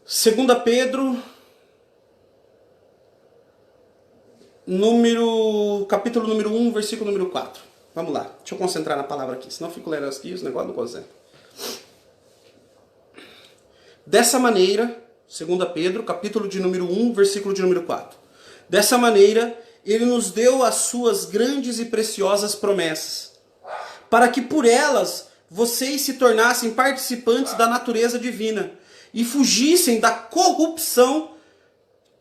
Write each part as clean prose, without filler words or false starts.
Segunda Pedro, capítulo número 1, versículo número 4. Vamos lá, deixa eu concentrar na palavra aqui, senão eu fico lendo aqui, os negócios não concentram. Dessa maneira, 2 Pedro, capítulo de número 1, versículo de número 4. Dessa maneira, ele nos deu as suas grandes e preciosas promessas, para que por elas vocês se tornassem participantes da natureza divina e fugissem da corrupção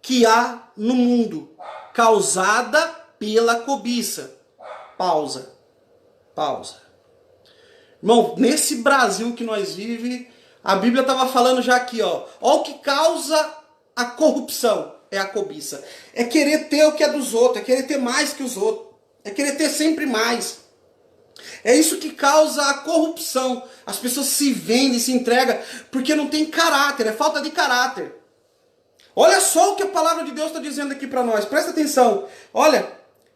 que há no mundo, causada pela cobiça. Pausa. Irmão, nesse Brasil que nós vivemos, a Bíblia estava falando já aqui, ó o que causa a corrupção é a cobiça. É querer ter o que é dos outros, é querer ter mais que os outros, é querer ter sempre mais. É isso que causa a corrupção. As pessoas se vendem, se entregam, porque não tem caráter, é falta de caráter. Olha só o que a palavra de Deus está dizendo aqui para nós, presta atenção. Olha,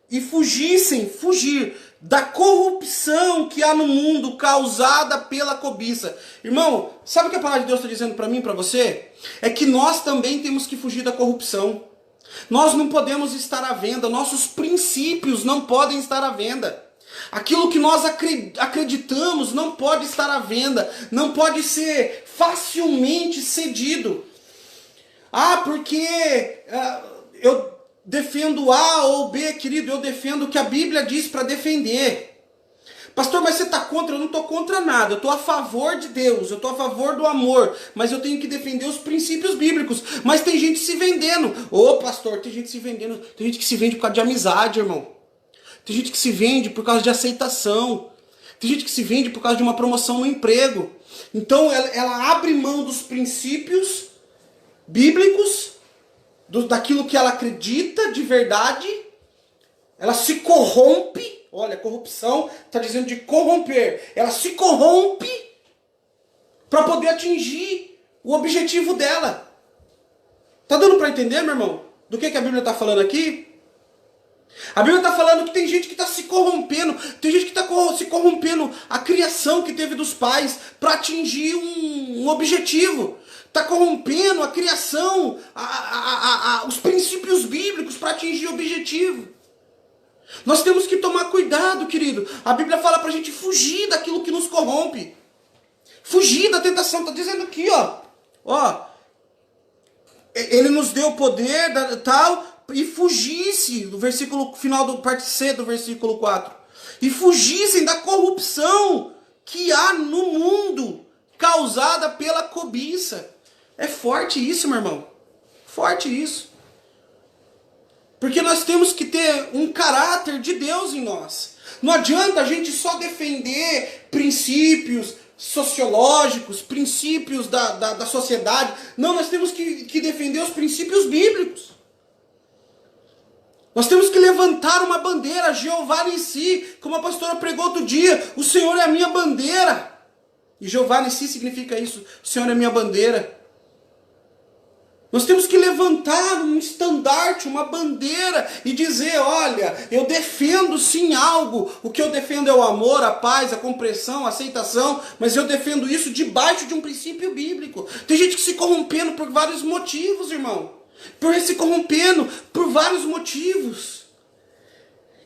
e fugir da corrupção que há no mundo causada pela cobiça. Irmão, sabe o que a palavra de Deus está dizendo para mim e para você? É que nós também temos que fugir da corrupção. Nós não podemos estar à venda, nossos princípios não podem estar à venda. Aquilo que nós acreditamos não pode estar à venda, não pode ser facilmente cedido. Porque eu defendo A ou B, querido, eu defendo o que a Bíblia diz para defender. Pastor, mas você está contra? Eu não estou contra nada, eu estou a favor de Deus, eu estou a favor do amor, mas eu tenho que defender os princípios bíblicos. Mas tem gente se vendendo. Pastor, tem gente se vendendo, tem gente que se vende por causa de amizade, irmão. Tem gente que se vende por causa de aceitação. Tem gente que se vende por causa de uma promoção no emprego. Então ela abre mão dos princípios bíblicos, daquilo que ela acredita de verdade. Ela se corrompe. Olha, corrupção está dizendo de corromper. Ela se corrompe para poder atingir o objetivo dela. Tá dando para entender, meu irmão? Do que a Bíblia está falando aqui? A Bíblia está falando que tem gente que está se corrompendo, tem gente que está se corrompendo a criação que teve dos pais para atingir um objetivo. Está corrompendo a criação, os princípios bíblicos para atingir o objetivo. Nós temos que tomar cuidado, querido. A Bíblia fala para a gente fugir daquilo que nos corrompe. Fugir da tentação. Está dizendo aqui, ó. Ele nos deu poder, tal, e fugisse, do versículo final do parte C do versículo 4. E fugissem da corrupção que há no mundo, causada pela cobiça. É forte isso, meu irmão. Forte isso. Porque nós temos que ter um caráter de Deus em nós. Não adianta a gente só defender princípios sociológicos, princípios da sociedade. Não, nós temos que defender os princípios bíblicos. Nós temos que levantar uma bandeira, Jeová Nissi, como a pastora pregou outro dia, o Senhor é a minha bandeira. E Jeová Nissi significa isso, o Senhor é a minha bandeira. Nós temos que levantar um estandarte, uma bandeira e dizer, olha, eu defendo sim algo, o que eu defendo é o amor, a paz, a compreensão, a aceitação, mas eu defendo isso debaixo de um princípio bíblico. Tem gente que se corrompendo por vários motivos, irmão. Se corrompendo por vários motivos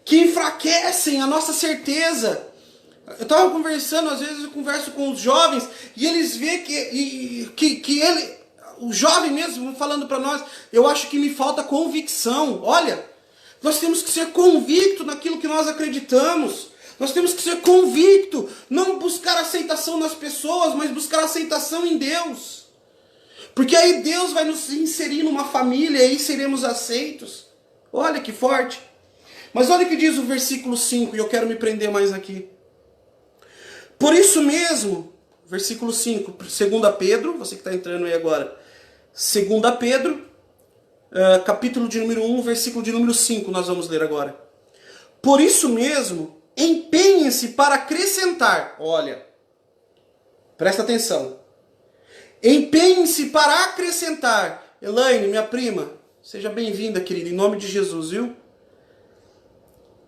que enfraquecem a nossa certeza. Eu estava conversando, às vezes eu converso com os jovens e eles veem que ele... O jovem mesmo falando para nós, eu acho que me falta convicção. Olha, nós temos que ser convicto naquilo que nós acreditamos. Nós temos que ser convicto, não buscar aceitação nas pessoas, mas buscar aceitação em Deus. Porque aí Deus vai nos inserir numa família e aí seremos aceitos. Olha que forte. Mas olha o que diz o versículo 5, e eu quero me prender mais aqui. Por isso mesmo, versículo 5, 2 Pedro, você que está entrando aí agora, 2 Pedro, capítulo de número 1, versículo de número 5, nós vamos ler agora. Por isso mesmo, empenhem-se para acrescentar. Olha, presta atenção. Empenhem-se para acrescentar. Elaine, minha prima, seja bem-vinda, querida, em nome de Jesus, viu?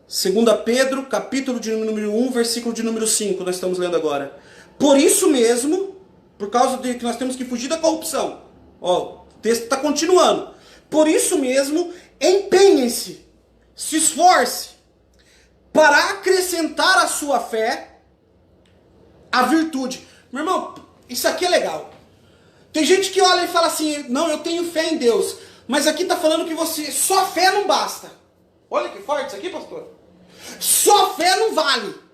2 Pedro, capítulo de número 1, versículo de número 5, nós estamos lendo agora. Por isso mesmo, por causa de que nós temos que fugir da corrupção. Ó, o texto está continuando. Por isso mesmo, empenhem-se, se esforce, para acrescentar à sua fé a virtude. Meu irmão, isso aqui é legal. Tem gente que olha e fala assim, não, eu tenho fé em Deus. Mas aqui está falando que você, só fé não basta. Olha que forte isso aqui, pastor. Só fé não vale.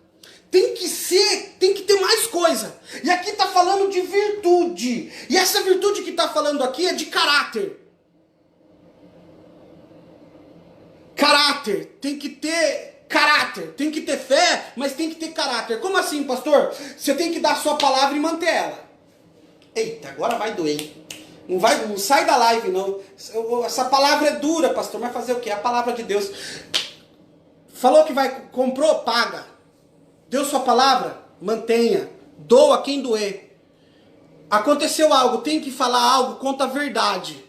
Tem que ter mais coisa. E aqui está falando de virtude. E essa virtude que está falando aqui é de caráter. Caráter. Tem que ter caráter. Tem que ter fé, mas tem que ter caráter. Como assim, pastor? Você tem que dar a sua palavra e manter ela. Eita, agora vai doer. Não sai da live, não. Essa palavra é dura, pastor. Mas fazer o quê? É a palavra de Deus. Falou que comprou, paga. Deu sua palavra, mantenha. Doa quem doer. Aconteceu algo, tem que falar algo, conta a verdade.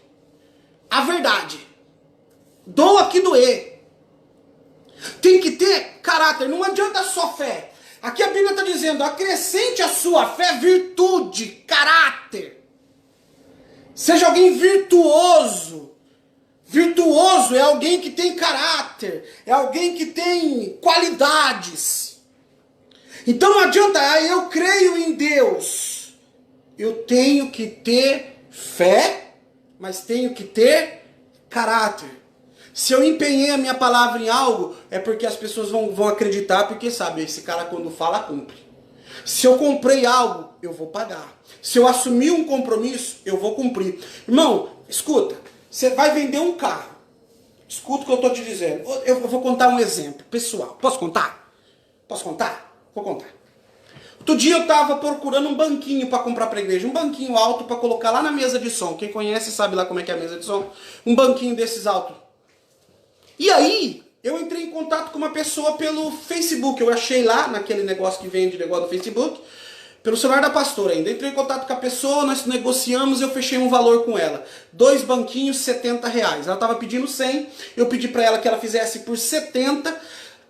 A verdade. Doa que doer. Tem que ter caráter, não adianta só fé. Aqui a Bíblia está dizendo, acrescente a sua fé virtude, caráter. Seja alguém virtuoso. Virtuoso é alguém que tem caráter, é alguém que tem qualidades. Então não adianta, eu creio em Deus. Eu tenho que ter fé, mas tenho que ter caráter. Se eu empenhei a minha palavra em algo, é porque as pessoas vão acreditar, porque sabe, esse cara quando fala, cumpre. Se eu comprei algo, eu vou pagar. Se eu assumir um compromisso, eu vou cumprir. Irmão, escuta, você vai vender um carro. Escuta o que eu estou te dizendo. Eu vou contar um exemplo pessoal. Posso contar? Posso contar? Vou contar. Outro dia eu estava procurando um banquinho para comprar para a igreja. Um banquinho alto para colocar lá na mesa de som. Quem conhece sabe lá como é que é a mesa de som. Um banquinho desses altos. E aí, eu entrei em contato com uma pessoa pelo Facebook. Eu achei lá, naquele negócio que vende negócio do Facebook, pelo celular da pastora ainda. Entrei em contato com a pessoa, nós negociamos, eu fechei um valor com ela. 2 banquinhos, R$70. Ela estava pedindo 100, eu pedi para ela que ela fizesse por 70,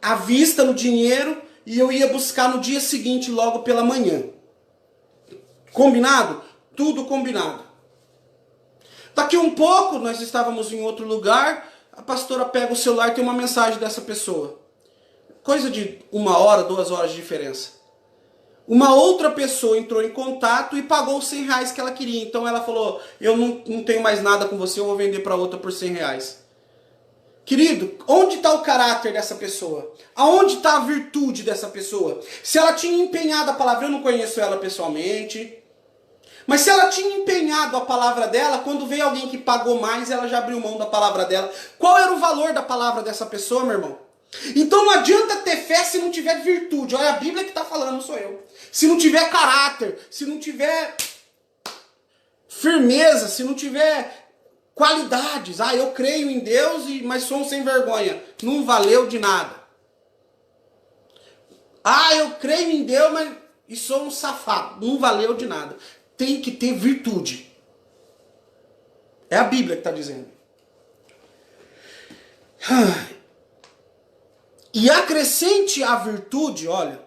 à vista no dinheiro, e eu ia buscar no dia seguinte, logo pela manhã. Combinado? Tudo combinado. Daqui um pouco, nós estávamos em outro lugar, a pastora pega o celular e tem uma mensagem dessa pessoa. Coisa de 1 hora, 2 horas de diferença. Uma outra pessoa entrou em contato e pagou os R$100 que ela queria. Então ela falou, eu não tenho mais nada com você, eu vou vender para outra por R$100. Querido, onde está o caráter dessa pessoa? Aonde está a virtude dessa pessoa? Se ela tinha empenhado a palavra, eu não conheço ela pessoalmente, mas se ela tinha empenhado a palavra dela, quando veio alguém que pagou mais, ela já abriu mão da palavra dela. Qual era o valor da palavra dessa pessoa, meu irmão? Então não adianta ter fé se não tiver virtude. Olha, a Bíblia que está falando, não sou eu. Se não tiver caráter, se não tiver firmeza, se não tiver qualidades. Ah, eu creio em Deus, mas sou um sem vergonha. Não valeu de nada. Ah, eu creio em Deus, mas e sou um safado. Não valeu de nada. Tem que ter virtude. É a Bíblia que está dizendo. E acrescente a virtude, olha.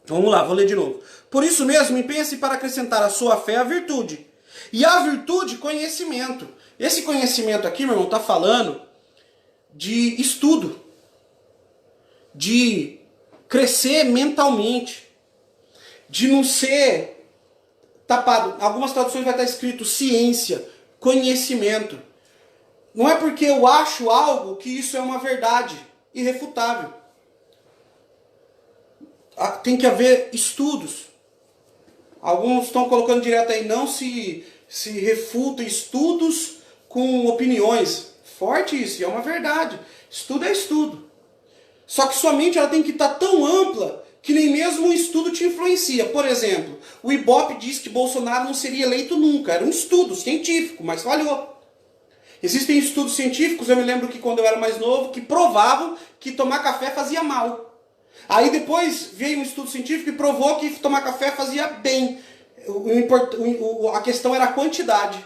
Vamos lá, vou ler de novo. Por isso mesmo, empenhe-se para acrescentar a sua fé a virtude. E a virtude, conhecimento. Esse conhecimento aqui, meu irmão, está falando de estudo. De crescer mentalmente. De não ser tapado. Algumas traduções vai estar escrito ciência, conhecimento. Não é porque eu acho algo que isso é uma verdade irrefutável. Tem que haver estudos. Alguns estão colocando direto aí, não se refuta estudos com opiniões. Forte isso, e é uma verdade. Estudo é estudo. Só que sua mente ela tem que estar tão ampla que nem mesmo o estudo te influencia. Por exemplo, o Ibope diz que Bolsonaro não seria eleito nunca. Era um estudo científico, mas falhou. Existem estudos científicos, eu me lembro que quando eu era mais novo, que provavam que tomar café fazia mal. Aí depois veio um estudo científico e provou que tomar café fazia bem. A questão era a quantidade.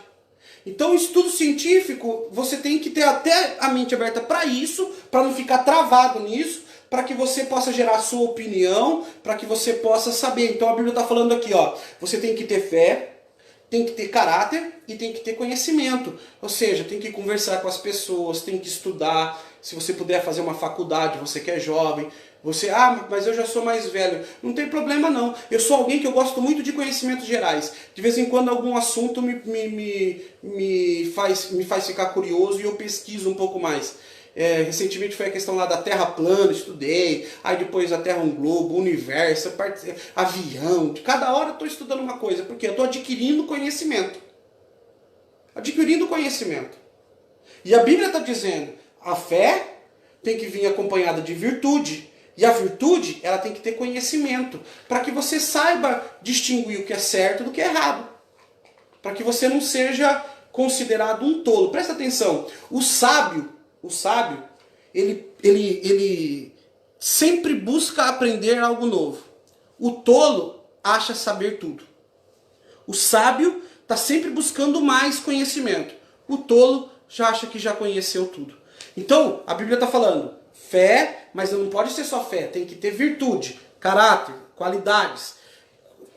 Então o estudo científico, você tem que ter até a mente aberta para isso, para não ficar travado nisso, para que você possa gerar a sua opinião, para que você possa saber. Então a Bíblia está falando aqui, ó, você tem que ter fé, tem que ter caráter e tem que ter conhecimento. Ou seja, tem que conversar com as pessoas, tem que estudar. Se você puder fazer uma faculdade, você que é jovem, você, mas eu já sou mais velho. Não tem problema não. Eu sou alguém que eu gosto muito de conhecimentos gerais. De vez em quando algum assunto me faz ficar curioso e eu pesquiso um pouco mais. Recentemente foi a questão lá da Terra plana, estudei. Aí depois a Terra é um globo, universo, avião. De cada hora eu estou estudando uma coisa. Porque eu estou adquirindo conhecimento. Adquirindo conhecimento. E a Bíblia está dizendo, a fé tem que vir acompanhada de virtude. E a virtude, ela tem que ter conhecimento, para que você saiba distinguir o que é certo do que é errado. Para que você não seja considerado um tolo. Presta atenção, o sábio, ele sempre busca aprender algo novo. O tolo acha saber tudo. O sábio está sempre buscando mais conhecimento. O tolo já acha que já conheceu tudo. Então, a Bíblia está falando, fé, mas não pode ser só fé, tem que ter virtude, caráter, qualidades.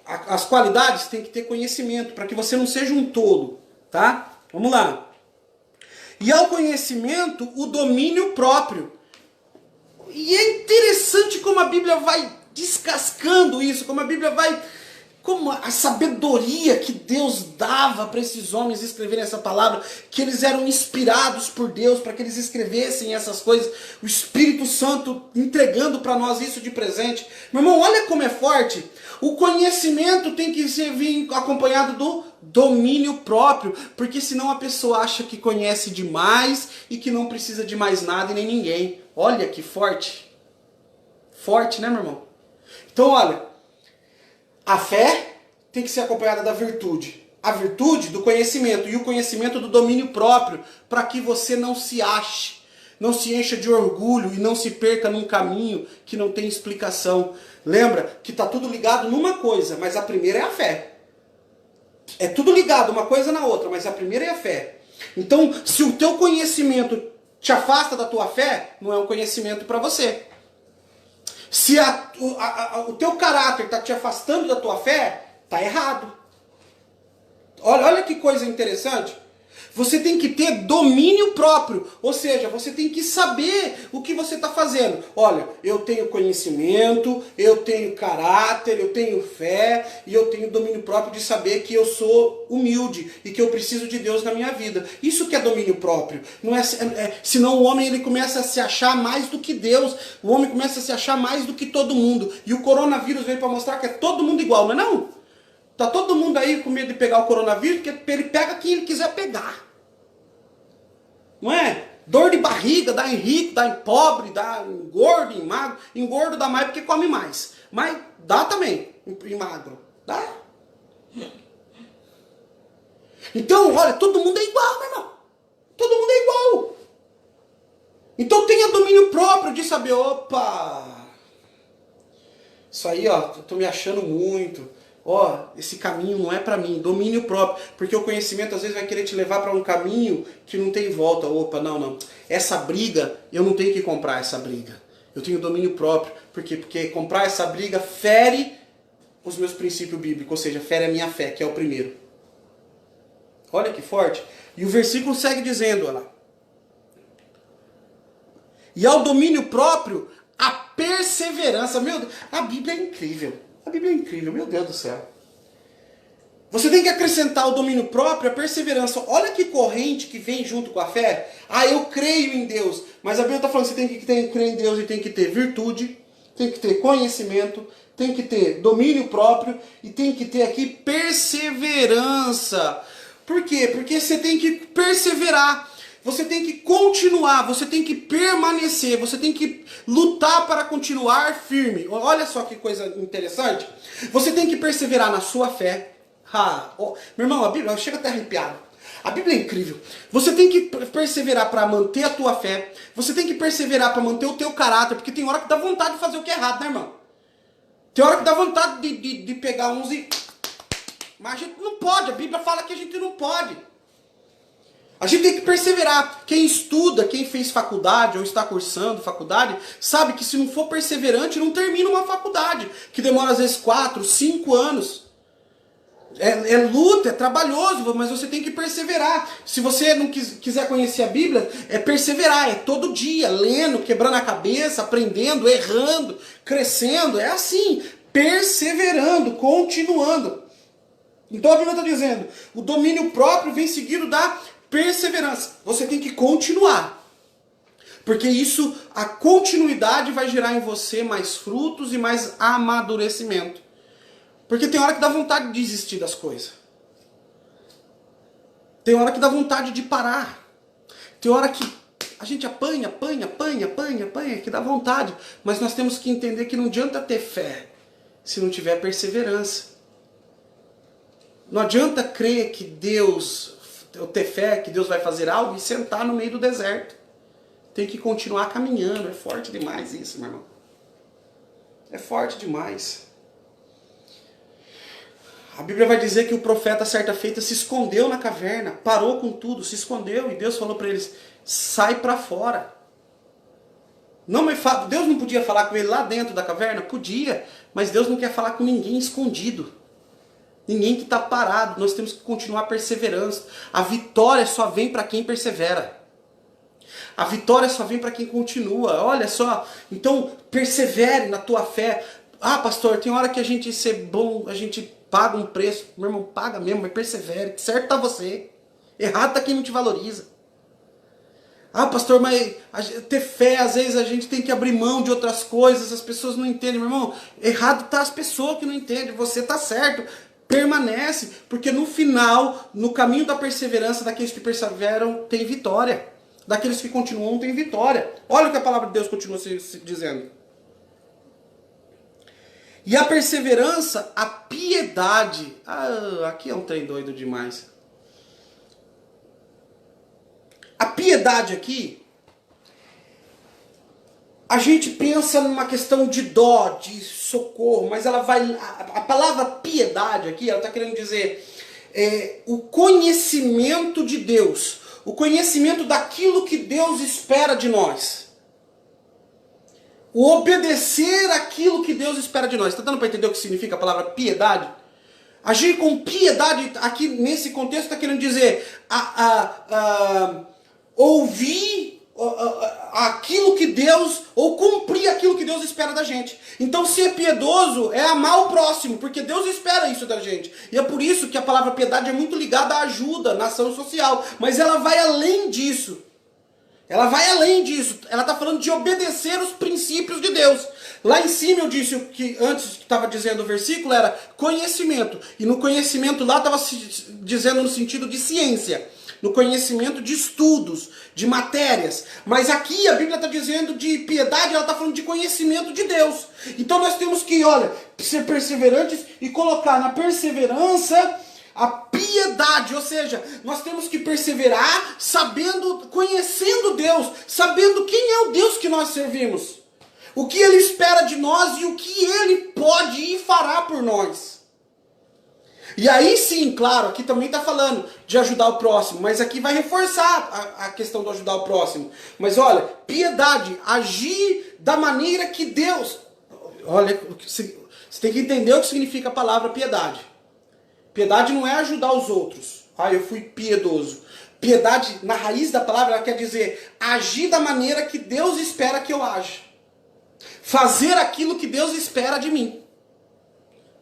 As qualidades tem que ter conhecimento, para que você não seja um tolo, tá? Vamos lá. E ao conhecimento, o domínio próprio. E é interessante como a Bíblia vai descascando isso, como a Bíblia vai... Como a sabedoria que Deus dava para esses homens escreverem essa palavra, que eles eram inspirados por Deus para que eles escrevessem essas coisas, o Espírito Santo entregando para nós isso de presente. Meu irmão, olha como é forte. O conhecimento tem que vir acompanhado do domínio próprio, porque senão a pessoa acha que conhece demais e que não precisa de mais nada e nem ninguém. Olha que forte. Forte, né, meu irmão? Então, olha, a fé tem que ser acompanhada da virtude. A virtude do conhecimento e o conhecimento do domínio próprio, para que você não se ache, não se encha de orgulho e não se perca num caminho que não tem explicação. Lembra que está tudo ligado numa coisa, mas a primeira é a fé. É tudo ligado uma coisa na outra, mas a primeira é a fé. Então, se o teu conhecimento te afasta da tua fé, não é um conhecimento para você. Se o teu caráter está te afastando da tua fé, está errado. Olha que coisa interessante. Você tem que ter domínio próprio. Ou seja, você tem que saber o que você está fazendo. Olha, eu tenho conhecimento, eu tenho caráter, eu tenho fé e eu tenho domínio próprio de saber que eu sou humilde e que eu preciso de Deus na minha vida. Isso que é domínio próprio. Não senão o homem ele começa a se achar mais do que Deus. O homem começa a se achar mais do que todo mundo. E o coronavírus veio para mostrar que é todo mundo igual, não é não? Tá todo mundo aí com medo de pegar o coronavírus, porque ele pega quem ele quiser pegar. Não é? Dor de barriga, dá em rico, dá em pobre, dá em gordo, em magro. Engordo dá mais porque come mais. Mas dá também em magro. Dá. Então, olha, todo mundo é igual, meu irmão. Todo mundo é igual. Então tenha domínio próprio de saber, opa, isso aí, ó, eu tô me achando muito. Esse caminho não é para mim, domínio próprio, porque o conhecimento às vezes vai querer te levar para um caminho que não tem volta. Opa, não, essa briga, eu não tenho que comprar essa briga, eu tenho domínio próprio. Por quê? Porque comprar essa briga fere os meus princípios bíblicos, ou seja, fere a minha fé, que é o primeiro. Olha que forte. E o versículo segue dizendo, olha lá, e ao domínio próprio, a perseverança. Meu Deus, a Bíblia é incrível. A Bíblia é incrível, meu Deus do céu. Você tem que acrescentar o domínio próprio, a perseverança. Olha que corrente que vem junto com a fé. Eu creio em Deus. Mas a Bíblia está falando que você tem que crer em Deus e tem que ter virtude, tem que ter conhecimento, tem que ter domínio próprio e tem que ter aqui perseverança. Por quê? Porque você tem que perseverar. Você tem que continuar, você tem que permanecer, você tem que lutar para continuar firme. Olha só que coisa interessante. Você tem que perseverar na sua fé. Meu irmão, a Bíblia chega até arrepiado. A Bíblia é incrível. Você tem que perseverar para manter a tua fé. Você tem que perseverar para manter o teu caráter, porque tem hora que dá vontade de fazer o que é errado, né, irmão? Tem hora que dá vontade de pegar uns e... Mas a gente não pode, a Bíblia fala que a gente não pode. A gente tem que perseverar. Quem estuda, quem fez faculdade ou está cursando faculdade, sabe que se não for perseverante, não termina uma faculdade, que demora às vezes 4, 5 anos. É luta, é trabalhoso, mas você tem que perseverar. Se você não quiser conhecer a Bíblia, é perseverar, é todo dia, lendo, quebrando a cabeça, aprendendo, errando, crescendo. É assim, perseverando, continuando. Então a Bíblia está dizendo, o domínio próprio vem seguido da perseverança. Você tem que continuar. Porque isso, a continuidade vai gerar em você mais frutos e mais amadurecimento. Porque tem hora que dá vontade de desistir das coisas. Tem hora que dá vontade de parar. Tem hora que a gente apanha, que dá vontade. Mas nós temos que entender que não adianta ter fé se não tiver perseverança. Não adianta crer que Deus, ou ter fé que Deus vai fazer algo e sentar no meio do deserto. Tem que continuar caminhando. É forte demais isso, meu irmão. É forte demais. A Bíblia vai dizer que o profeta, certa feita, se escondeu na caverna, parou com tudo, se escondeu, e Deus falou para eles, sai para fora. Deus não podia falar com ele lá dentro da caverna? Podia, mas Deus não quer falar com ninguém escondido. Ninguém que está parado, nós temos que continuar perseverando. A vitória só vem para quem persevera. A vitória só vem para quem continua. Olha só, então persevere na tua fé. Ah, pastor, tem hora que a gente ser bom, a gente paga um preço. Meu irmão, paga mesmo, mas persevere. Certo tá você. Errado tá quem não te valoriza. Ah, pastor, mas ter fé, às vezes a gente tem que abrir mão de outras coisas, as pessoas não entendem. Meu irmão, errado tá as pessoas que não entendem. Você tá certo. Permanece, porque no final, no caminho da perseverança, daqueles que perseveram, tem vitória. Daqueles que continuam, tem vitória. Olha o que a palavra de Deus continua se dizendo. E a perseverança, a piedade. Ah, aqui é um trem doido demais. A piedade aqui, a gente pensa numa questão de dó, de socorro, mas ela vai. A palavra piedade aqui, ela está querendo dizer o conhecimento de Deus, o conhecimento daquilo que Deus espera de nós. O obedecer aquilo que Deus espera de nós. Está dando para entender o que significa a palavra piedade? Agir com piedade, aqui nesse contexto, está querendo dizer ouvir aquilo que Deus, ou cumprir aquilo que Deus espera da gente. Então ser piedoso é amar o próximo, porque Deus espera isso da gente. E é por isso que a palavra piedade é muito ligada à ajuda, na ação social. Mas ela vai além disso. Ela vai além disso. Ela está falando de obedecer os princípios de Deus. Lá em cima eu disse o que antes que estava dizendo o versículo era conhecimento. E no conhecimento lá estava dizendo no sentido de ciência. No conhecimento de estudos, de matérias. Mas aqui a Bíblia está dizendo de piedade, ela está falando de conhecimento de Deus. Então nós temos que, ser perseverantes e colocar na perseverança a piedade, ou seja, nós temos que perseverar sabendo, conhecendo Deus, sabendo quem é o Deus que nós servimos, o que Ele espera de nós e o que Ele pode e fará por nós. E aí sim, claro, aqui também está falando de ajudar o próximo, mas aqui vai reforçar a questão do ajudar o próximo. Mas olha, piedade, agir da maneira que Deus... Olha, você tem que entender o que significa a palavra piedade. Piedade não é ajudar os outros. Eu fui piedoso. Piedade, na raiz da palavra, ela quer dizer agir da maneira que Deus espera que eu aja. Fazer aquilo que Deus espera de mim.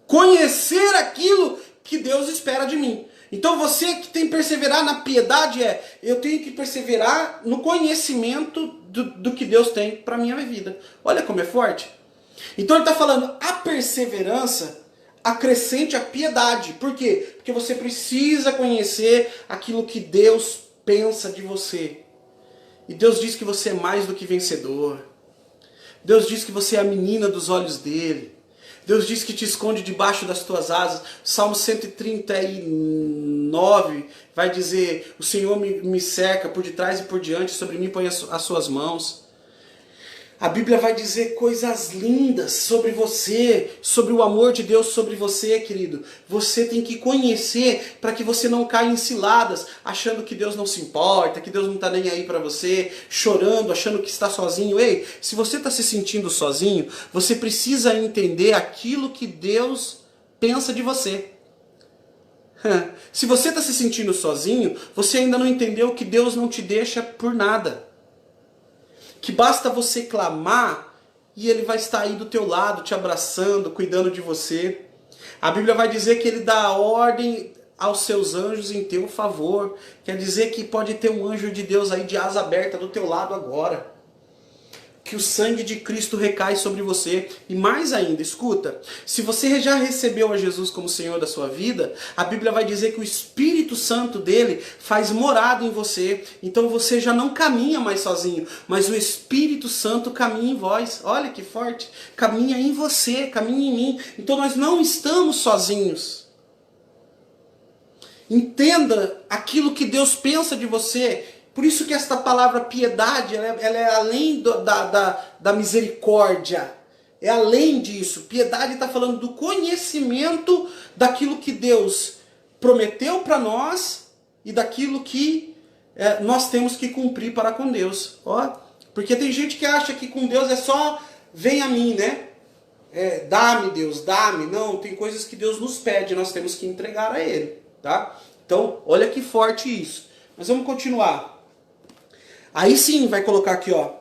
Conhecer aquilo que Deus espera de mim. Então você que tem que perseverar na piedade eu tenho que perseverar no conhecimento do que Deus tem para a minha vida. Olha como é forte. Então ele está falando, a perseverança acrescente a piedade. Por quê? Porque você precisa conhecer aquilo que Deus pensa de você. E Deus diz que você é mais do que vencedor. Deus diz que você é a menina dos olhos dele. Deus diz que te esconde debaixo das tuas asas. Salmo 139 vai dizer, o Senhor me cerca por detrás e por diante, sobre mim põe as suas mãos. A Bíblia vai dizer coisas lindas sobre você, sobre o amor de Deus sobre você, querido. Você tem que conhecer para que você não caia em ciladas, achando que Deus não se importa, que Deus não está nem aí para você, chorando, achando que está sozinho. Ei, se você está se sentindo sozinho, você precisa entender aquilo que Deus pensa de você. Se você está se sentindo sozinho, você ainda não entendeu que Deus não te deixa por nada. Que basta você clamar e Ele vai estar aí do teu lado, te abraçando, cuidando de você. A Bíblia vai dizer que Ele dá ordem aos seus anjos em teu favor. Quer dizer que pode ter um anjo de Deus aí de asa aberta do teu lado agora. Que o sangue de Cristo recai sobre você. E mais ainda, escuta, se você já recebeu a Jesus como Senhor da sua vida, a Bíblia vai dizer que o Espírito Santo dele faz morada em você. Então você já não caminha mais sozinho, mas o Espírito Santo caminha em vós. Olha que forte. Caminha em você, caminha em mim. Então nós não estamos sozinhos. Entenda aquilo que Deus pensa de você. Por isso que esta palavra piedade, ela é além da misericórdia. É além disso. Piedade está falando do conhecimento daquilo que Deus prometeu para nós e daquilo que nós temos que cumprir para com Deus. Ó, porque tem gente que acha que com Deus é só vem a mim, né? Dá-me Deus, dá-me. Não, tem coisas que Deus nos pede, nós temos que entregar a Ele. Tá? Então, olha que forte isso. Mas vamos continuar. Aí sim, vai colocar aqui, ó.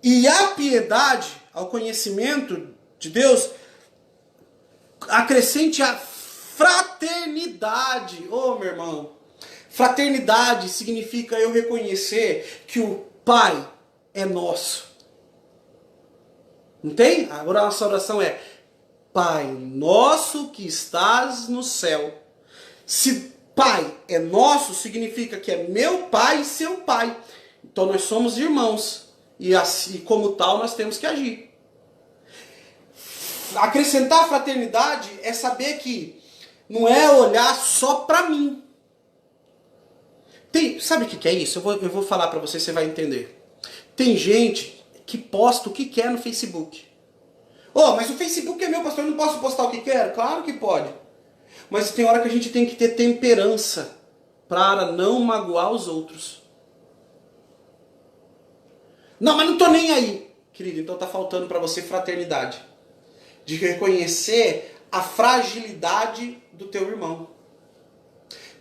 E a piedade, ao conhecimento de Deus, acrescente a fraternidade. Ô, meu irmão. Fraternidade significa eu reconhecer que o Pai é nosso. Não tem? Agora a nossa oração é: Pai nosso que estás no céu. Se Pai é nosso, significa que é meu pai e seu pai. Então nós somos irmãos. E assim, como tal, nós temos que agir. Acrescentar a fraternidade é saber que não é olhar só para mim. Sabe o que é isso? Eu vou falar para você vai entender. Tem gente que posta o que quer no Facebook. Mas o Facebook é meu, pastor, eu não posso postar o que quero? Claro que pode. Mas tem hora que a gente tem que ter temperança para não magoar os outros. Não, mas não tô nem aí. Querido, então tá faltando para você fraternidade. De reconhecer a fragilidade do teu irmão.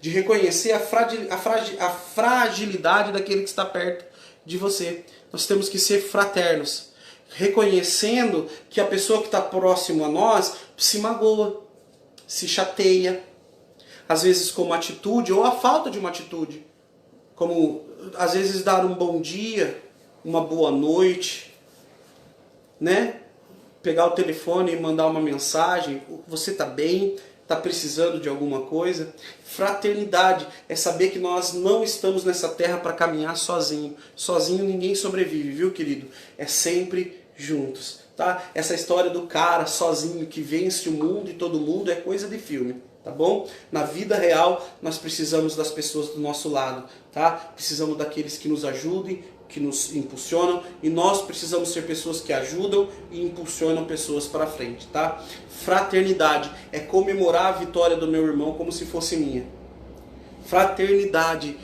De reconhecer a fragilidade daquele que está perto de você. Nós temos que ser fraternos. Reconhecendo que a pessoa que está próximo a nós se magoa, se chateia, às vezes com uma atitude ou a falta de uma atitude, como às vezes dar um bom dia, uma boa noite, né? Pegar o telefone e mandar uma mensagem: você está bem? Está precisando de alguma coisa? Fraternidade é saber que nós não estamos nessa terra para caminhar sozinho. Sozinho ninguém sobrevive, viu, querido? É sempre juntos. Tá? Essa história do cara sozinho que vence o mundo e todo mundo é coisa de filme, tá bom? Na vida real nós precisamos das pessoas do nosso lado, tá? Precisamos daqueles que nos ajudem, que nos impulsionam, e nós precisamos ser pessoas que ajudam e impulsionam pessoas para frente, tá? Fraternidade é comemorar a vitória do meu irmão como se fosse minha. Fraternidade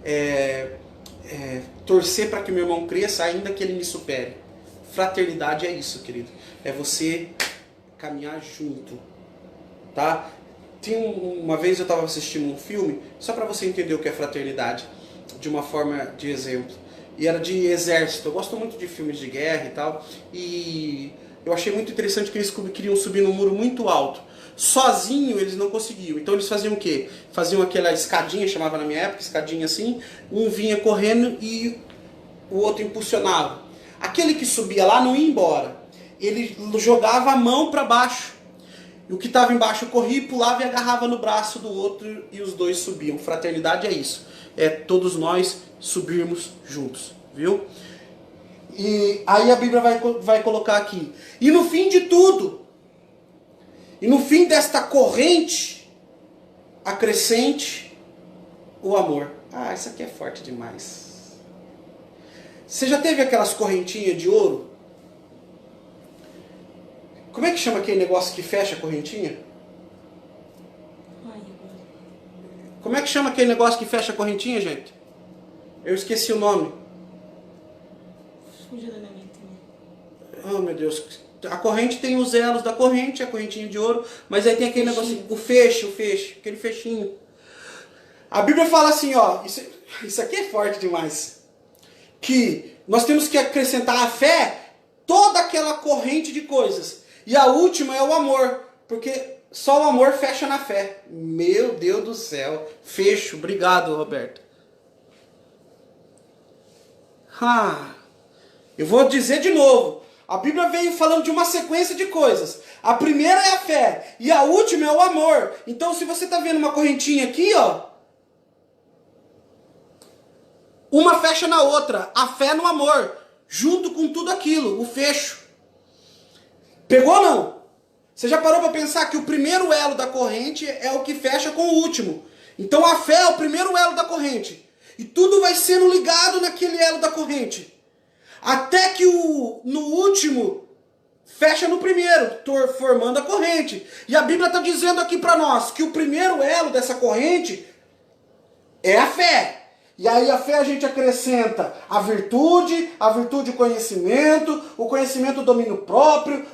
é torcer para que meu irmão cresça ainda que ele me supere. Fraternidade é isso, querido. É você caminhar junto, tá? Uma vez eu estava assistindo um filme, só para você entender o que é fraternidade, de uma forma de exemplo. E era de exército. Eu gosto muito de filmes de guerra e tal. E eu achei muito interessante que eles queriam subir num muro muito alto. Sozinho eles não conseguiam. Então eles faziam o quê? Faziam aquela escadinha, chamava na minha época, escadinha assim. Um vinha correndo e o outro impulsionava. Aquele que subia lá não ia embora. Ele jogava a mão para baixo. E o que estava embaixo corria, pulava e agarrava no braço do outro e os dois subiam. Fraternidade é isso. É todos nós subirmos juntos. Viu? E aí a Bíblia vai colocar aqui: e no fim de tudo, e no fim desta corrente, acrescente o amor. Ah, isso aqui é forte demais. Você já teve aquelas correntinhas de ouro? Como é que chama aquele negócio que fecha a correntinha? Como é que chama aquele negócio que fecha a correntinha, gente? Eu esqueci o nome. Fugiu da minha mente. Oh, meu Deus. A corrente tem os elos da corrente, a correntinha de ouro, mas aí tem aquele negocinho, o feixe, aquele fechinho. A Bíblia fala assim, ó, isso aqui é forte demais, que nós temos que acrescentar à fé toda aquela corrente de coisas. E a última é o amor, porque só o amor fecha na fé. Meu Deus do céu, fecho. Obrigado, Roberto. Eu vou dizer de novo. A Bíblia veio falando de uma sequência de coisas. A primeira é a fé e a última é o amor. Então, se você está vendo uma correntinha aqui, ó, uma fecha na outra. A fé no amor, junto com tudo aquilo, o fecho. Pegou ou não? Você já parou para pensar que o primeiro elo da corrente é o que fecha com o último? Então a fé é o primeiro elo da corrente. E tudo vai sendo ligado naquele elo da corrente. Até que no último fecha no primeiro, formando a corrente. E a Bíblia está dizendo aqui para nós que o primeiro elo dessa corrente é a fé. E aí a fé a gente acrescenta a virtude o conhecimento, o conhecimento o domínio próprio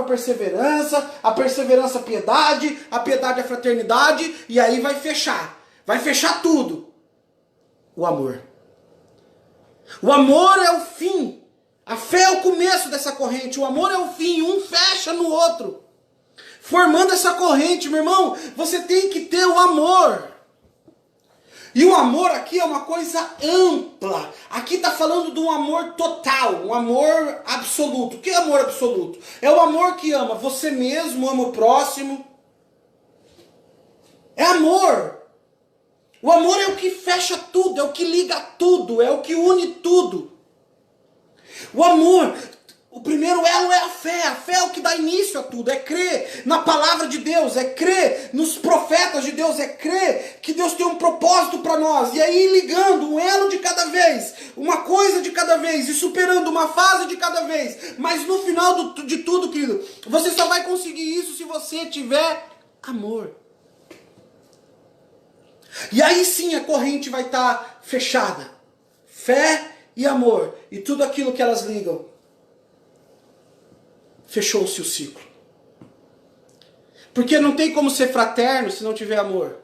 a perseverança a piedade, a piedade a fraternidade, e aí vai fechar tudo. O amor. O amor é o fim, a fé é o começo dessa corrente, o amor é o fim, um fecha no outro. Formando essa corrente, meu irmão, você tem que ter o amor. E o amor aqui é uma coisa ampla. Aqui está falando de um amor total, um amor absoluto. O que é amor absoluto? É o amor que ama você mesmo, ama o próximo. É amor. O amor é o que fecha tudo, é o que liga tudo, é o que une tudo. O amor, o primeiro elo é a fé é o que dá início a tudo, é crer na palavra de Deus, é crer nos profetas de Deus, é crer que Deus tem um propósito para nós, e aí ligando um elo de cada vez, uma coisa de cada vez, e superando uma fase de cada vez, mas no final de tudo, querido, você só vai conseguir isso se você tiver amor. E aí sim a corrente vai estar fechada, fé e amor, e tudo aquilo que elas ligam. Fechou-se o ciclo. Porque não tem como ser fraterno se não tiver amor.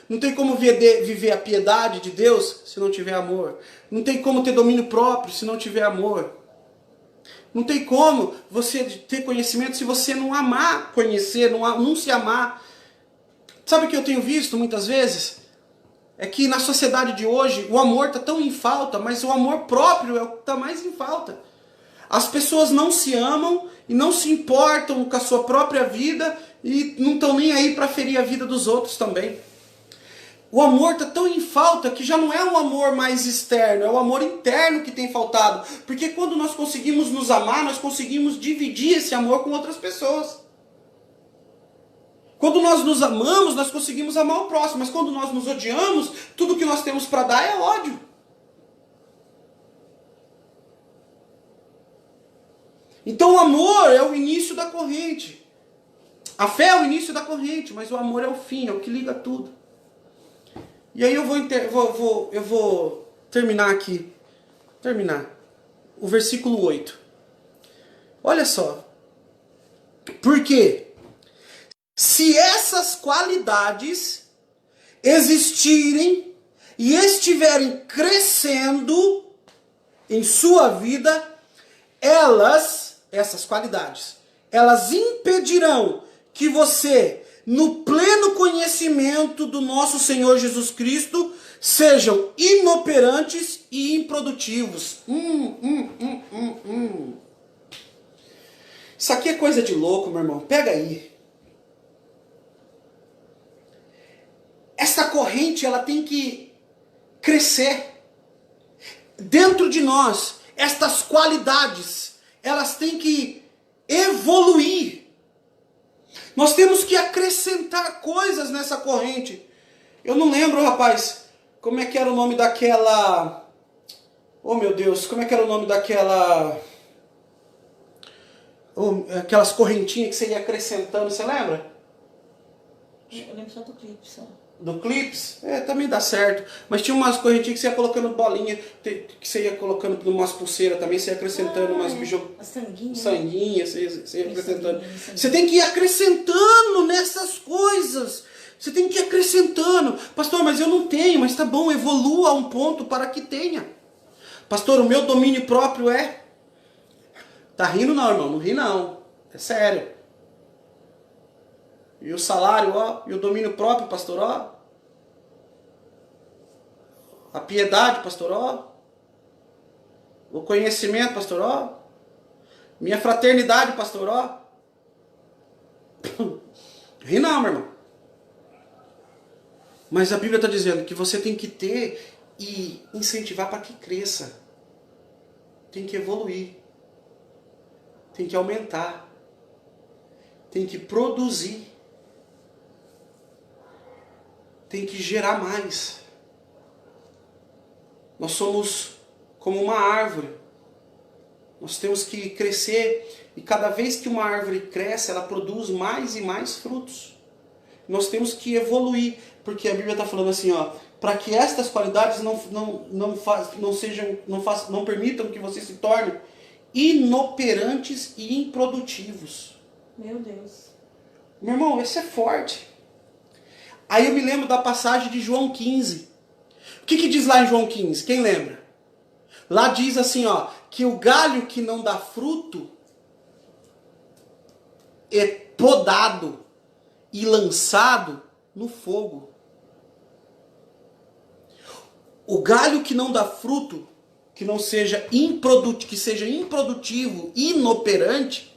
Não tem como viver a piedade de Deus se não tiver amor. Não tem como ter domínio próprio se não tiver amor. Não tem como você ter conhecimento se você não amar conhecer, não se amar. Sabe o que eu tenho visto muitas vezes? É que na sociedade de hoje o amor está tão em falta, mas o amor próprio é o que está mais em falta. As pessoas não se amam e não se importam com a sua própria vida e não estão nem aí para ferir a vida dos outros também. O amor está tão em falta que já não é um amor mais externo, é o amor interno que tem faltado. Porque quando nós conseguimos nos amar, nós conseguimos dividir esse amor com outras pessoas. Quando nós nos amamos, nós conseguimos amar o próximo. Mas quando nós nos odiamos, tudo que nós temos para dar é ódio. Então o amor é o início da corrente. A fé é o início da corrente, mas o amor é o fim, é o que liga tudo. E aí eu vou terminar aqui. O versículo 8. Olha só. Por quê? Se essas qualidades existirem e estiverem crescendo em sua vida, essas qualidades, elas impedirão que você, no pleno conhecimento do nosso Senhor Jesus Cristo, sejam inoperantes e improdutivos. Isso aqui é coisa de louco, meu irmão. Pega aí. Essa corrente, ela tem que crescer. Dentro de nós, estas qualidades, elas têm que evoluir. Nós temos que acrescentar coisas nessa corrente. Eu não lembro, rapaz, como é que era o nome daquela... Oh, meu Deus, como é que era o nome daquela... aquelas correntinhas que você ia acrescentando, você lembra? Eu lembro só do clipe, só. Do clips, também dá certo. Mas tinha umas correntinhas que você ia colocando bolinha, que você ia colocando umas pulseiras também, você ia acrescentando umas A sanguinha. sanguinha, você ia acrescentando. Sanguinha. Você tem que ir acrescentando nessas coisas. Você tem que ir acrescentando. Pastor, mas eu não tenho, mas tá bom, evolua a um ponto para que tenha. Pastor, o meu domínio próprio é... Tá rindo não, irmão, não ri não. É sério. E o salário, ó, e o domínio próprio, pastor, ó. A piedade, pastor, ó. O conhecimento, pastor, ó. Minha fraternidade, pastor, ó. Ri não, meu irmão. Mas a Bíblia está dizendo que você tem que ter e incentivar para que cresça. Tem que evoluir. Tem que aumentar. Tem que produzir. Tem que gerar mais. Nós somos como uma árvore. Nós temos que crescer e cada vez que uma árvore cresce, ela produz mais e mais frutos. Nós temos que evoluir, porque a Bíblia está falando assim, ó, para que estas qualidades não permitam que você se torne inoperantes e improdutivos. Meu Deus. Meu irmão, esse é forte. Aí eu me lembro da passagem de João 15. O que diz lá em João 15? Quem lembra? Lá diz assim, ó, que o galho que não dá fruto é podado e lançado no fogo. O galho que não dá fruto, que seja improdutivo, inoperante,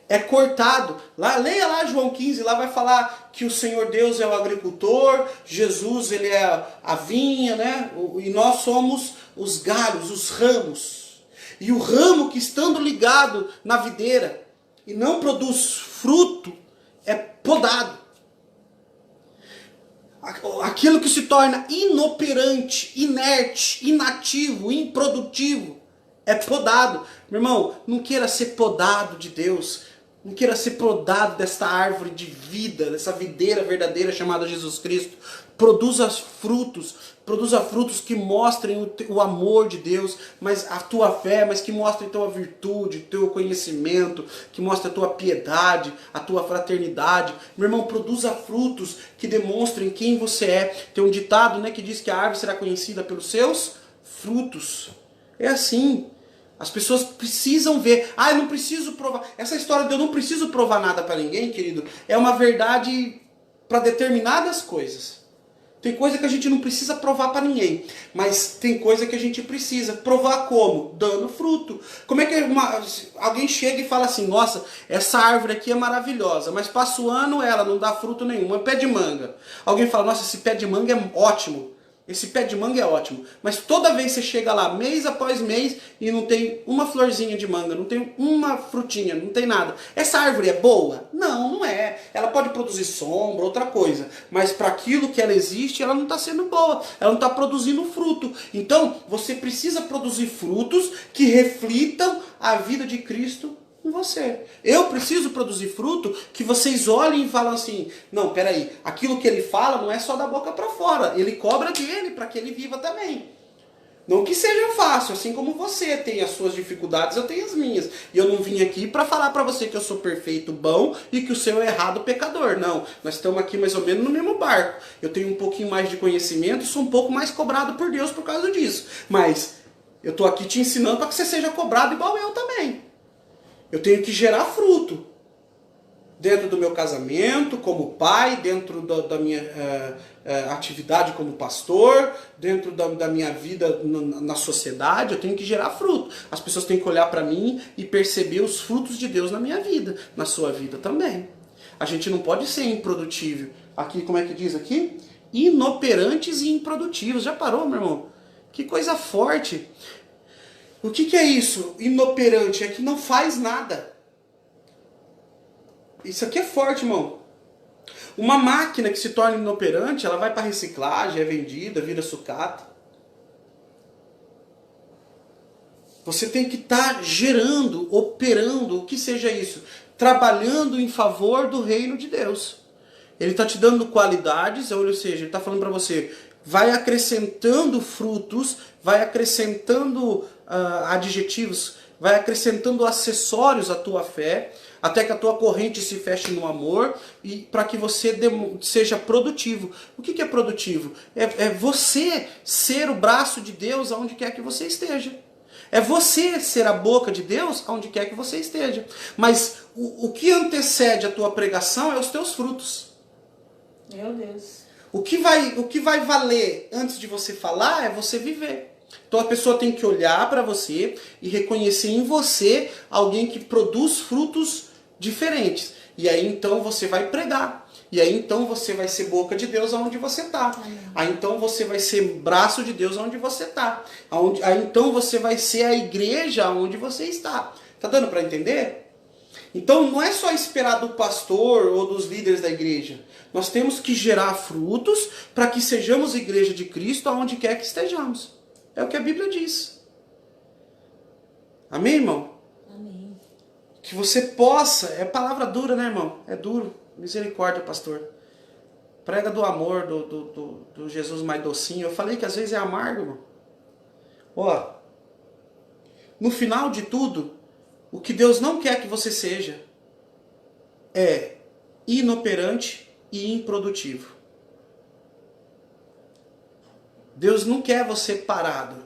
é cortado. Leia lá João 15, lá vai falar que o Senhor Deus é o agricultor, Jesus ele é a vinha, né? E nós somos os galhos, os ramos. E o ramo que estando ligado na videira e não produz fruto, é podado. Aquilo que se torna inoperante, inerte, inativo, improdutivo, é podado. Meu irmão, não queira ser podado de Deus. Não queira ser podado desta árvore de vida, dessa videira verdadeira chamada Jesus Cristo. Produza frutos que mostrem o amor de Deus, mas a tua fé, mas que mostrem a tua virtude, o teu conhecimento, que mostrem a tua piedade, a tua fraternidade. Meu irmão, produza frutos que demonstrem quem você é. Tem um ditado, né, que diz que a árvore será conhecida pelos seus frutos. É assim. As pessoas precisam ver. Eu não preciso provar. Essa história de eu não preciso provar nada para ninguém, querido, é uma verdade para determinadas coisas. Tem coisa que a gente não precisa provar para ninguém, mas tem coisa que a gente precisa. Provar como? Dando fruto. Como é que alguém chega e fala assim, nossa, essa árvore aqui é maravilhosa, mas passa o ano ela não dá fruto nenhum, é pé de manga. Alguém fala, nossa, esse pé de manga é ótimo. Esse pé de manga é ótimo, mas toda vez você chega lá, mês após mês, e não tem uma florzinha de manga, não tem uma frutinha, não tem nada. Essa árvore é boa? Não, não é. Ela pode produzir sombra, outra coisa, mas para aquilo que ela existe, ela não está sendo boa, ela não está produzindo fruto. Então, você precisa produzir frutos que reflitam a vida de Cristo em você. Eu preciso produzir fruto que vocês olhem e falam assim, não, peraí, aquilo que ele fala não é só da boca para fora, ele cobra dele para que ele viva também. Não que seja fácil, assim como você tem as suas dificuldades, eu tenho as minhas. E eu não vim aqui para falar para você que eu sou perfeito, bom, e que o seu é errado, pecador. Não, nós estamos aqui mais ou menos no mesmo barco. Eu tenho um pouquinho mais de conhecimento e sou um pouco mais cobrado por Deus por causa disso. Mas eu estou aqui te ensinando para que você seja cobrado igual eu também. Eu tenho que gerar fruto dentro do meu casamento, como pai, dentro da minha atividade como pastor, dentro da minha vida na sociedade. Eu tenho que gerar fruto. As pessoas têm que olhar para mim e perceber os frutos de Deus na minha vida, na sua vida também. A gente não pode ser improdutivo. Aqui, como é que diz aqui? Inoperantes e improdutivos. Já parou, meu irmão? Que coisa forte. O que é isso? Inoperante é que não faz nada. Isso aqui é forte, irmão. Uma máquina que se torna inoperante, ela vai para reciclagem, é vendida, vira sucata. Você tem que estar gerando, operando, o que seja isso, trabalhando em favor do reino de Deus. Ele está te dando qualidades, ou seja, ele está falando para você, vai acrescentando frutos, vai acrescentando adjetivos, vai acrescentando acessórios à tua fé, até que a tua corrente se feche no amor e para que você seja produtivo. O que é produtivo? É você ser o braço de Deus aonde quer que você esteja. É você ser a boca de Deus aonde quer que você esteja. Mas o que antecede a tua pregação é os teus frutos. Meu Deus. O que vai valer antes de você falar é você viver. Então a pessoa tem que olhar para você e reconhecer em você alguém que produz frutos diferentes. E aí então você vai pregar. E aí então você vai ser boca de Deus aonde você está. Aí então você vai ser braço de Deus aonde você está. Aí então você vai ser a igreja aonde você está. Tá dando para entender? Então não é só esperar do pastor ou dos líderes da igreja. Nós temos que gerar frutos para que sejamos igreja de Cristo aonde quer que estejamos. É o que a Bíblia diz. Amém, irmão? Amém. Que você possa, é palavra dura, né, irmão? É duro. Misericórdia, pastor. Prega do amor, do Jesus mais docinho. Eu falei que às vezes é amargo, irmão. Ó, no final de tudo, o que Deus não quer que você seja é inoperante e improdutivo. Deus não quer você parado.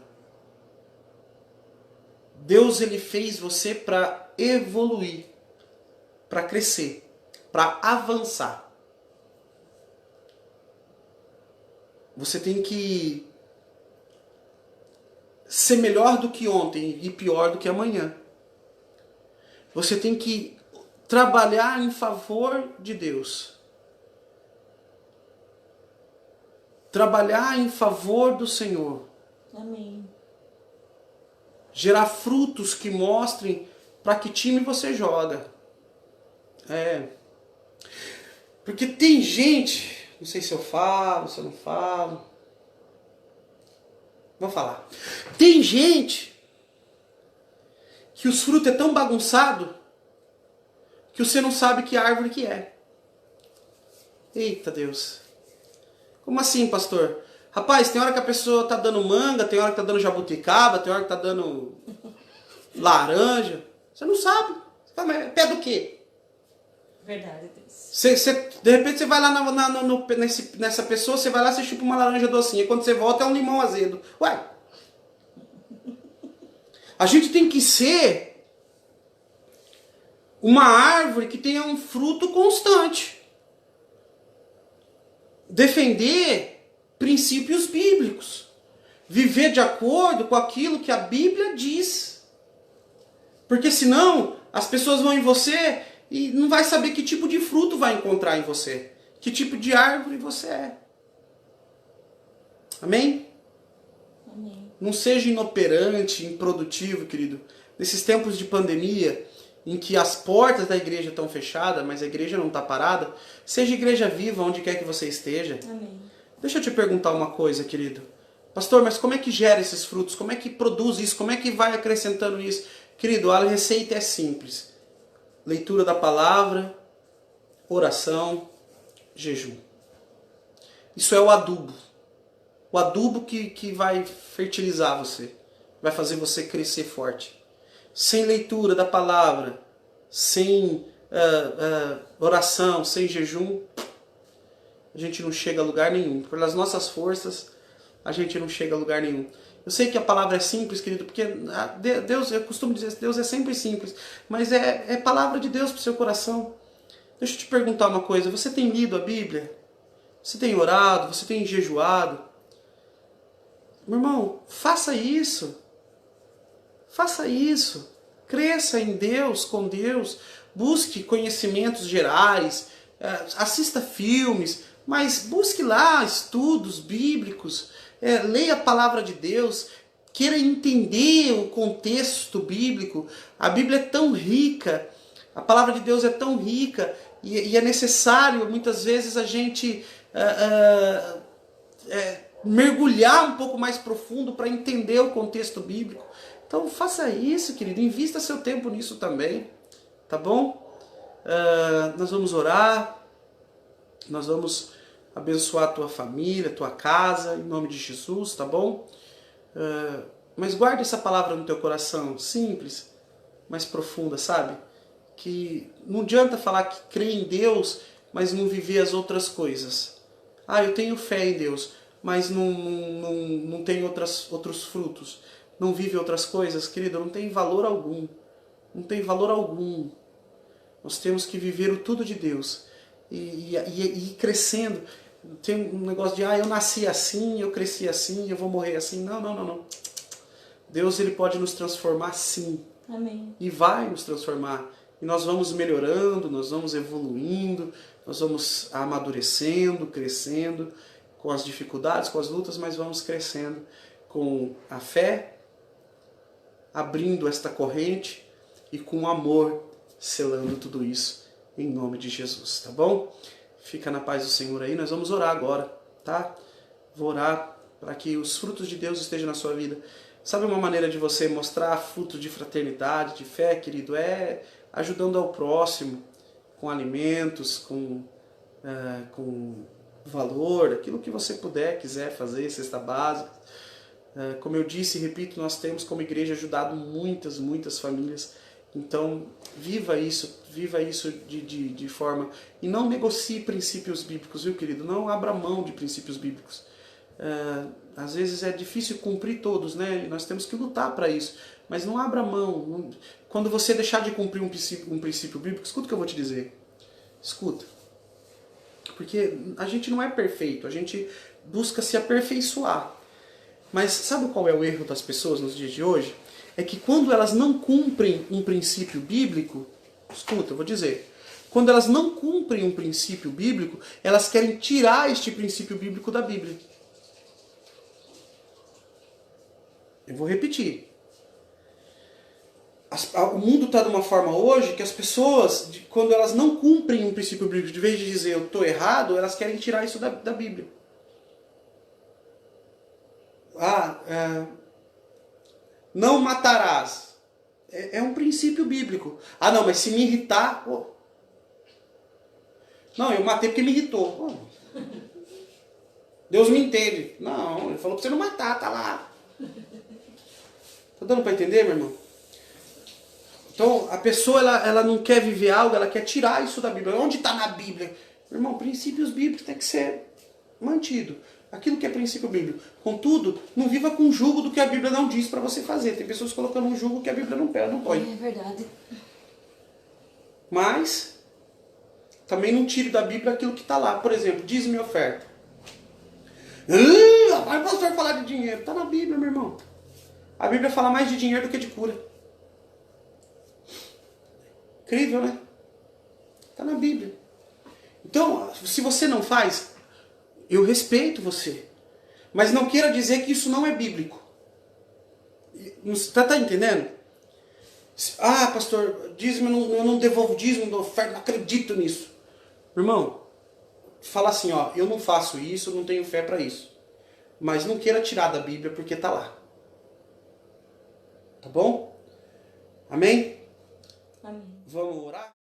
Deus ele fez você para evoluir, para crescer, para avançar. Você tem que ser melhor do que ontem e pior do que amanhã. Você tem que trabalhar em favor de Deus. Trabalhar em favor do Senhor. Amém. Gerar frutos que mostrem para que time você joga. Porque tem gente, não sei se eu falo, se eu não falo. Vou falar. Tem gente que os frutos é tão bagunçado que você não sabe que árvore que é. Eita Deus. Como assim, pastor? Rapaz, tem hora que a pessoa tá dando manga, tem hora que tá dando jabuticaba, tem hora que tá dando laranja. Você não sabe. Você fala, mas é pé do quê? Verdade, Deus. De repente você vai lá nessa pessoa, você vai lá e chupa uma laranja docinha. Quando você volta é um limão azedo. Ué. A gente tem que ser uma árvore que tenha um fruto constante. Defender princípios bíblicos. Viver de acordo com aquilo que a Bíblia diz. Porque senão as pessoas vão em você e não vai saber que tipo de fruto vai encontrar em você. Que tipo de árvore você é. Amém? Amém. Não seja inoperante, improdutivo, querido. Nesses tempos de pandemia, em que as portas da igreja estão fechadas, mas a igreja não está parada, seja igreja viva onde quer que você esteja. Amém. Deixa eu te perguntar uma coisa, querido. Pastor, mas como é que gera esses frutos? Como é que produz isso? Como é que vai acrescentando isso? Querido, a receita é simples. Leitura da palavra, oração, jejum. Isso é o adubo. O adubo que vai fertilizar você. Vai fazer você crescer forte. Sem leitura da palavra, sem oração, sem jejum, a gente não chega a lugar nenhum. Pelas nossas forças, a gente não chega a lugar nenhum. Eu sei que a palavra é simples, querido, porque Deus, eu costumo dizer, Deus é sempre simples, mas é palavra de Deus para o seu coração. Deixa eu te perguntar uma coisa, você tem lido a Bíblia? Você tem orado? Você tem jejuado? Meu irmão, faça isso. Faça isso. Cresça em Deus, com Deus. Busque conhecimentos gerais. Assista filmes. Mas busque lá estudos bíblicos. Leia a palavra de Deus. Queira entender o contexto bíblico. A Bíblia é tão rica. A palavra de Deus é tão rica. E é necessário, muitas vezes, a gente mergulhar um pouco mais profundo para entender o contexto bíblico. Então faça isso, querido. Invista seu tempo nisso também. Tá bom? Nós vamos orar. Nós vamos abençoar a tua família, a tua casa, em nome de Jesus, tá bom? Mas guarde essa palavra no teu coração, simples, mas profunda, sabe? Que não adianta falar que crê em Deus, mas não viver as outras coisas. Ah, eu tenho fé em Deus, mas não tem outros frutos. Não vive outras coisas, querido, não tem valor algum. Não tem valor algum. Nós temos que viver o tudo de Deus. E ir crescendo. Tem um negócio de, eu nasci assim, eu cresci assim, eu vou morrer assim. Não. Deus, ele pode nos transformar sim. Amém. E vai nos transformar. E nós vamos melhorando, nós vamos evoluindo, nós vamos amadurecendo, crescendo, com as dificuldades, com as lutas, mas vamos crescendo com a fé, abrindo esta corrente e com o amor, selando tudo isso em nome de Jesus, tá bom? Fica na paz do Senhor aí, nós vamos orar agora, tá? Vou orar para que os frutos de Deus estejam na sua vida. Sabe uma maneira de você mostrar fruto de fraternidade, de fé, querido? É ajudando ao próximo, com alimentos, com valor, aquilo que você puder, quiser fazer, cesta básica. Como eu disse e repito, nós temos como igreja ajudado muitas famílias. Então, viva isso de forma... E não negocie princípios bíblicos, viu, querido? Não abra mão de princípios bíblicos. Às vezes é difícil cumprir todos, né? Nós temos que lutar para isso. Mas não abra mão. Quando você deixar de cumprir um princípio bíblico, escuta o que eu vou te dizer. Escuta. Porque a gente não é perfeito, a gente busca se aperfeiçoar. Mas sabe qual é o erro das pessoas nos dias de hoje? É que quando elas não cumprem um princípio bíblico, escuta, eu vou dizer, quando elas não cumprem um princípio bíblico, elas querem tirar este princípio bíblico da Bíblia. Eu vou repetir. O mundo está de uma forma hoje que as pessoas, quando elas não cumprem um princípio bíblico, de vez de dizer eu estou errado, elas querem tirar isso da Bíblia. Não matarás. É um princípio bíblico. Não, mas se me irritar... Não, eu matei porque me irritou. Deus me entende. Não, ele falou para você não matar, tá lá. Tá dando para entender, meu irmão? Então, a pessoa ela não quer viver algo, ela quer tirar isso da Bíblia. Onde está na Bíblia? Meu irmão, princípios bíblicos tem que ser mantido. Aquilo que é princípio bíblico. Contudo, não viva com julgo do que a Bíblia não diz para você fazer. Tem pessoas colocando um julgo que a Bíblia não põe. É verdade. Mas, também não tire da Bíblia aquilo que está lá. Por exemplo, dízimo e oferta. Vai o pastor falar de dinheiro. Está na Bíblia, meu irmão. A Bíblia fala mais de dinheiro do que de cura. Incrível, né? Está na Bíblia. Então, se você não faz, eu respeito você. Mas não queira dizer que isso não é bíblico. Tá entendendo? Pastor, dízimo, eu não devolvo dízimo, não oferta, não acredito nisso. Irmão, fala assim, eu não faço isso, não tenho fé para isso. Mas não queira tirar da Bíblia porque tá lá. Tá bom? Amém? Amém. Vamos orar?